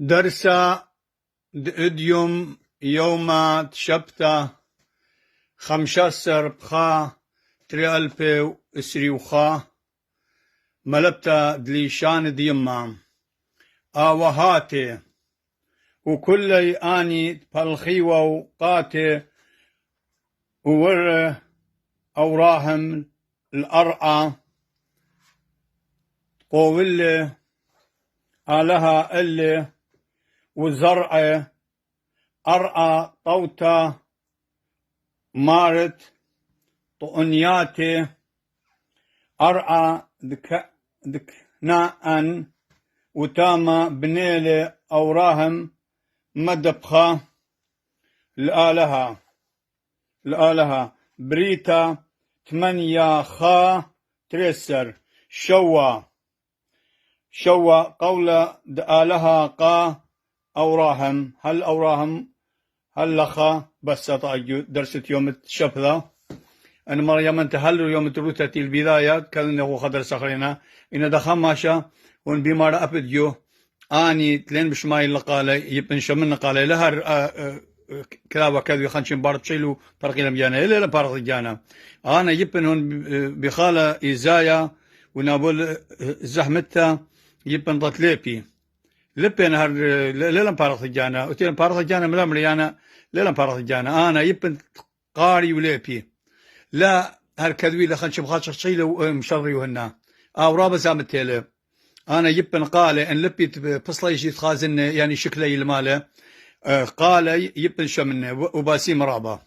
درسا دئديوم يوما تشبتا 15 بخا 2023 ملبتا دليشان ديما آوهاتي وكلي آني بالخيوة وقاتي وور أوراهم الأرعى قوله آلها اللي وزرع أرعى طوتا مارت طؤنياتي أرعى دكناء وتاما بنيلي أوراهم مدبخة الآلهة بريتا 8 خا تريسر شوا قولة دآلها قا أوراهم هل لخا بس درست يوم الشبذا أنا مريم أنت هل يوم تروتة البداية كان هو خدر سخرنا إن دخماشا ون بمار أبديو أني تلين بشماي لقالة يبن شمن قالة لها كلابا كذي خنشين بارد شيلو فرقنا بيانا إلا بارد جانا أنا يبن هون بخالة إزايا ونابول زحمتها يبن ضتليبي لبن هر ليلم بارد جانا وتين بارد جانا ملامريانا ليلم بارد جانا أنا يبن قاري وليبي لا هالكذوي لخنشم خاصة شيلو مشري وهنا رابع زامتيله أنا يبن قالة إن لبيت بصلي شيء خازن يعني شكلي الماله قالة يبن شمنه وباسيم رابع